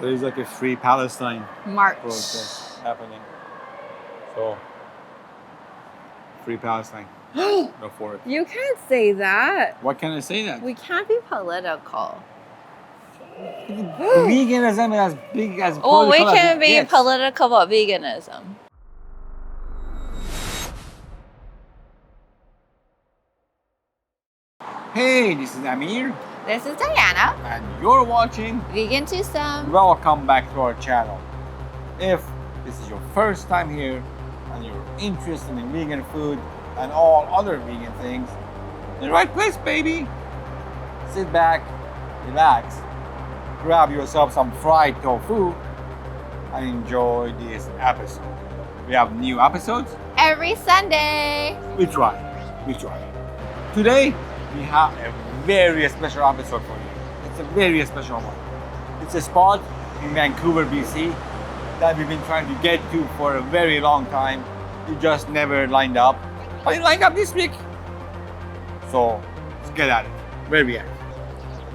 There is like a free Palestine March protest happening. So, free Palestine. Go for it. You can't say that. What can I say that? We can't be political. Veganism is as big as Oh, we political as can it be gets. political about veganism. Hey, this is Amir, This is Diana. and you're watching. VEGANTWOSOME. Welcome back to our channel. If this is your first time here and you're interested in vegan food and all other vegan things, you're in the right place, baby. Sit back, relax, grab yourself some fried tofu, and enjoy this episode. We have new episodes. Every Sunday. We try. Today, we have a very special episode for you. It's a very special one. It's a spot in Vancouver, BC that we've been trying to get to for a very long time. It just never lined up. But it lined up this week. So, let's get at it. Where are we at?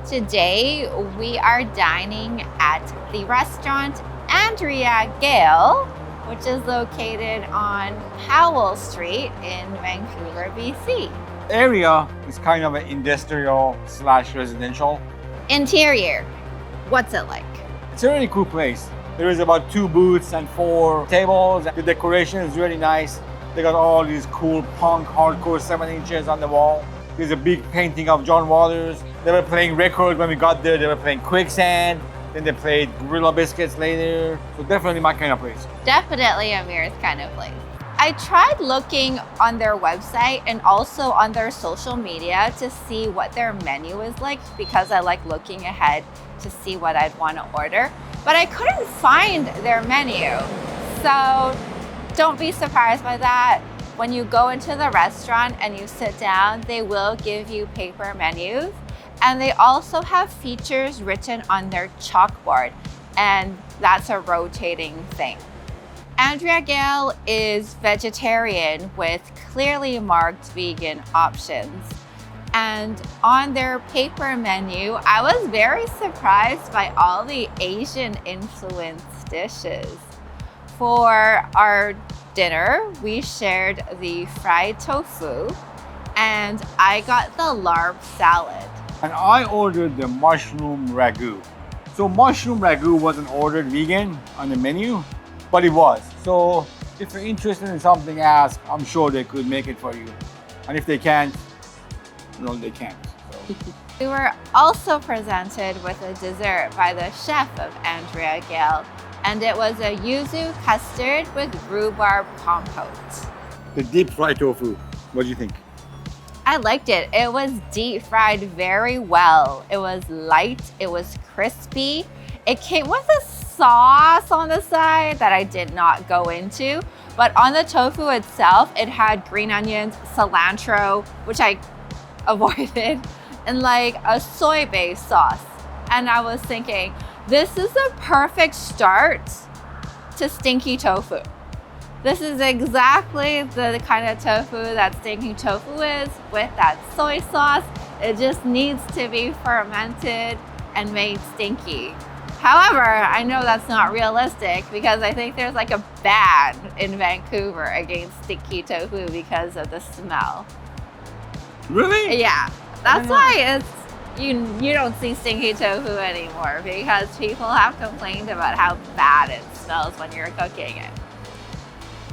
Today, we are dining at the restaurant Andrea Gail, which is located on Powell Street in Vancouver, BC. Area is kind of an industrial / residential. Interior, what's it like? It's a really cool place. There is about 2 booths and 4 tables. The decoration is really nice. They got all these cool punk hardcore 7 inches on the wall. There's a big painting of John Waters. They were playing records when we got there. They were playing Quicksand. Then they played Gorilla Biscuits later. So definitely my kind of place. Definitely Amir's kind of place. I tried looking on their website and also on their social media to see what their menu is like because I like looking ahead to see what I'd want to order. But I couldn't find their menu. So don't be surprised by that. When you go into the restaurant and you sit down, they will give you paper menus. And they also have features written on their chalkboard. And that's a rotating thing. Andrea Gail is vegetarian with clearly marked vegan options. And on their paper menu, I was very surprised by all the Asian influenced dishes. For our dinner, we shared the fried tofu and I got the larb salad. And I ordered the mushroom ragu. So mushroom ragu wasn't ordered vegan on the menu, but it was. So if you're interested in something, ask. I'm sure they could make it for you. And if they can't, no, they can't. So. We were also presented with a dessert by the chef of Andrea Gail, and it was a yuzu custard with rhubarb compote. The deep fried tofu, what do you think? I liked it. It was deep fried very well. It was light, it was crispy. It came with a sauce on the side that I did not go into, but on the tofu itself, it had green onions, cilantro, which I avoided, and like a soy-based sauce. And I was thinking, this is a perfect start to stinky tofu. This is exactly the kind of tofu that stinky tofu is with that soy sauce. It just needs to be fermented and made stinky. However, I know that's not realistic because I think there's like a ban in Vancouver against stinky tofu because of the smell. Really? Yeah, that's why it's you don't see stinky tofu anymore because people have complained about how bad it smells when you're cooking it.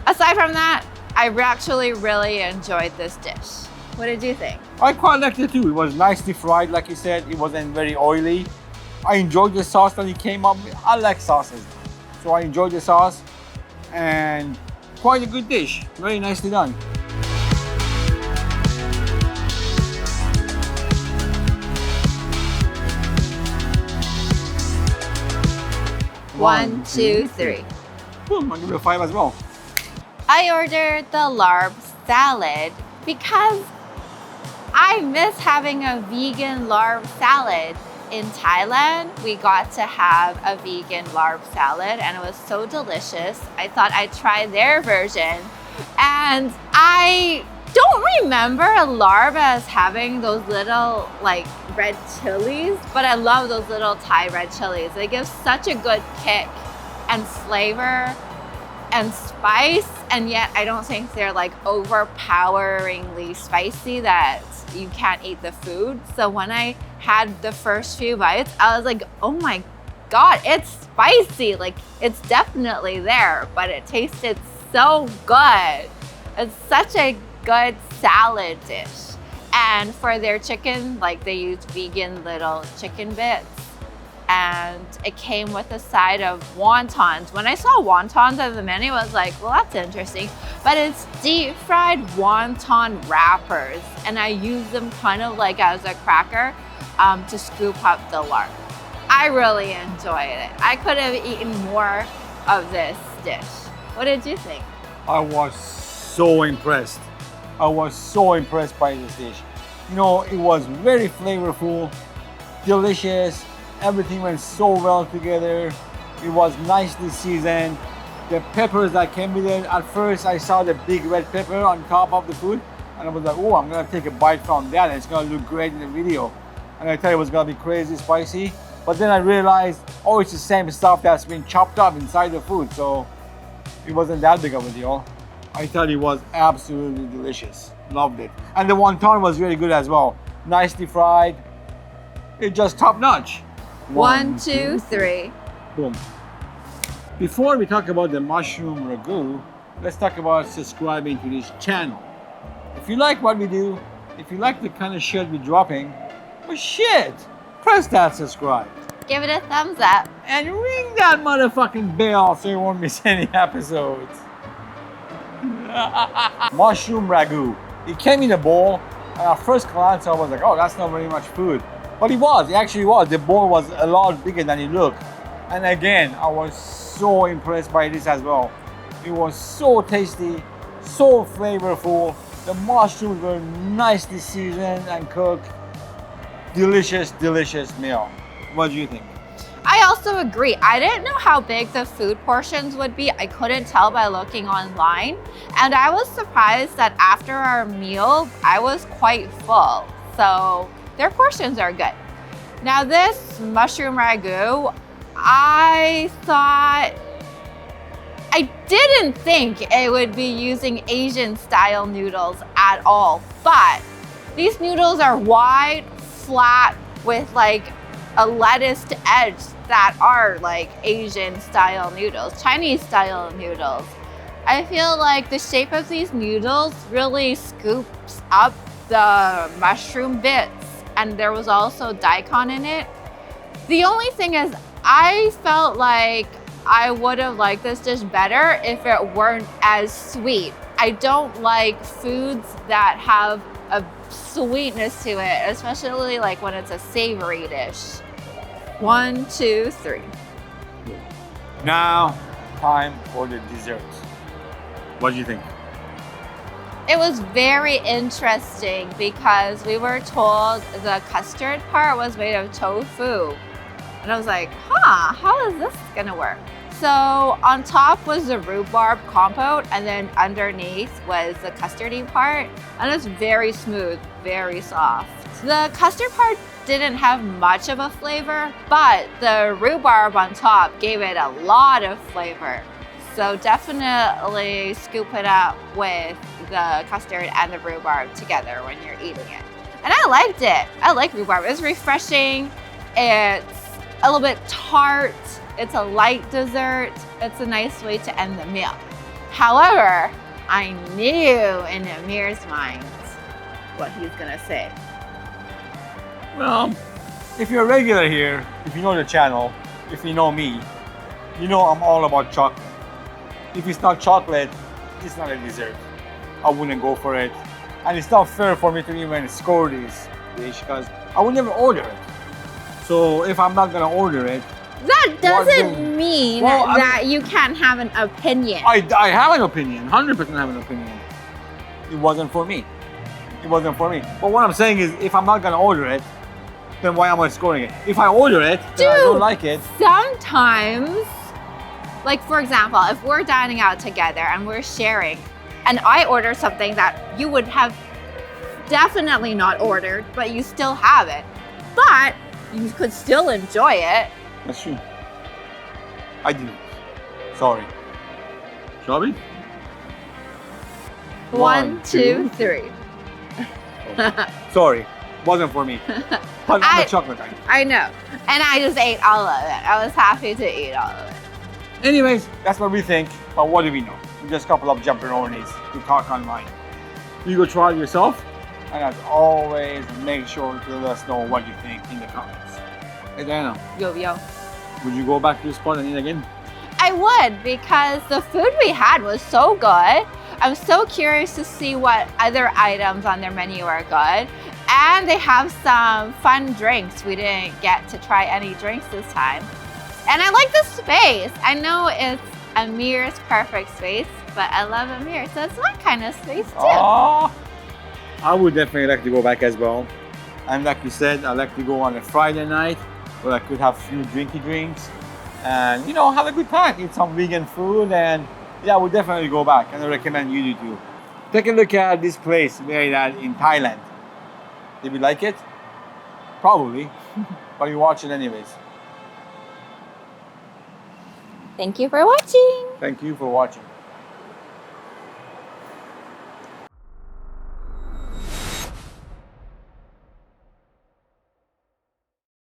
Aside from that, I actually really enjoyed this dish. What did you think? I quite liked it too. It was nicely fried, like you said. It wasn't very oily. I enjoyed the sauce that it came up with. I like sauces. So I enjoyed the sauce and quite a good dish. Very nicely done. One, two, three. Boom, I'll give it a 5 as well. I ordered the larb salad because I miss having a vegan larb salad. In Thailand, we got to have a vegan larb salad and it was so delicious. I thought I'd try their version and I don't remember Larb as having those little like red chilies, but I love those little Thai red chilies. They give such a good kick and flavor and spice, and yet I don't think they're like overpoweringly spicy that you can't eat the food. So when I had the first few bites, I was like, oh my God, it's spicy. Like, it's definitely there, but it tasted so good. It's such a good salad dish. And for their chicken, like they used vegan little chicken bits, and it came with a side of wontons. When I saw wontons on the menu, I was like, well, that's interesting. But it's deep fried wonton wrappers, and I use them kind of like as a cracker to scoop up the larb. I really enjoyed it. I could have eaten more of this dish. What did you think? I was so impressed. I was so impressed by this dish. You know, it was very flavorful, delicious. Everything went so well together. It was nicely seasoned. The peppers that came with it, at first I saw the big red pepper on top of the food, and I was like, oh, I'm gonna take a bite from that, and it's gonna look great in the video. And I thought it was gonna be crazy spicy. But then I realized, oh, it's the same stuff that's been chopped up inside the food, so it wasn't that big of a deal. I thought it was absolutely delicious. Loved it. And the wonton was really good as well. Nicely fried. It's just top notch. 1, 2, 3. Boom. Before we talk about the mushroom ragu, let's talk about subscribing to this channel. If you like what we do, if you like the kind of shit we're dropping, well shit, press that subscribe. Give it a thumbs up. And ring that motherfucking bell so you won't miss any episodes. Mushroom ragu. It came in a bowl, and at first glance I was like, oh, that's not very much food. But it actually was. The bowl was a lot bigger than it looked. And again, I was so impressed by this as well. It was so tasty, so flavorful. The mushrooms were nicely seasoned and cooked. Delicious, delicious meal. What do you think? I also agree. I didn't know how big the food portions would be. I couldn't tell by looking online. And I was surprised that after our meal, I was quite full. So their portions are good. Now this mushroom ragu, I didn't think it would be using Asian style noodles at all, but these noodles are wide, flat, with like a lettuced edge that are like Asian style noodles, Chinese style noodles. I feel like the shape of these noodles really scoops up the mushroom bits, and there was also daikon in it. The only thing is, I felt like I would have liked this dish better if it weren't as sweet. I don't like foods that have a sweetness to it, especially like when it's a savory dish. 1, 2, 3. Now, time for the dessert. What do you think? It was very interesting because we were told the custard part was made of tofu. And I was like, huh, how is this gonna work? So on top was the rhubarb compote, and then underneath was the custardy part. And it's very smooth, very soft. The custard part didn't have much of a flavor, but the rhubarb on top gave it a lot of flavor. So definitely scoop it up with the custard and the rhubarb together when you're eating it. And I liked it. I like rhubarb. It's refreshing. It's a little bit tart. It's a light dessert. It's a nice way to end the meal. However, I knew in Amir's mind what he's gonna say. Well, if you're a regular here, if you know the channel, if you know me, you know I'm all about chocolate. If it's not chocolate, it's not a dessert. I wouldn't go for it. And it's not fair for me to even score this dish because I would never order it. So if I'm not gonna order it, that doesn't mean that you can't have an opinion. I have an opinion, 100% have an opinion. It wasn't for me. It wasn't for me. But what I'm saying is, if I'm not gonna order it, then why am I scoring it? If I order it, then I don't like it. Sometimes, like for example, if we're dining out together and we're sharing, and I ordered something that you would have definitely not ordered, but you still have it. But you could still enjoy it. That's true. I didn't. Sorry. Shall we? 1, 2, 3. Sorry, wasn't for me. But I'm a chocolate guy. I know. And I just ate all of it. I was happy to eat all of it. Anyways, that's what we think. But what do we know? We're just a couple of jumperonis who talk online. You go try it yourself. And as always, make sure to let us know what you think in the comments. Hey Diana, Yo. would you go back to the spot and eat again? I would, because the food we had was so good. I'm so curious to see what other items on their menu are good. And they have some fun drinks. We didn't get to try any drinks this time. And I like the space. I know it's Amir's perfect space, but I love Amir, so it's my kind of space too. Oh, I would definitely like to go back as well. And like you said, I like to go on a Friday night where I could have a few drinky drinks and, you know, have a good time, eat some vegan food, and yeah, I would definitely go back, and I recommend you do too. Take a look at this place made in Thailand. Did we like it? Probably, but you watch it anyways. Thank you for watching. Thank you for watching.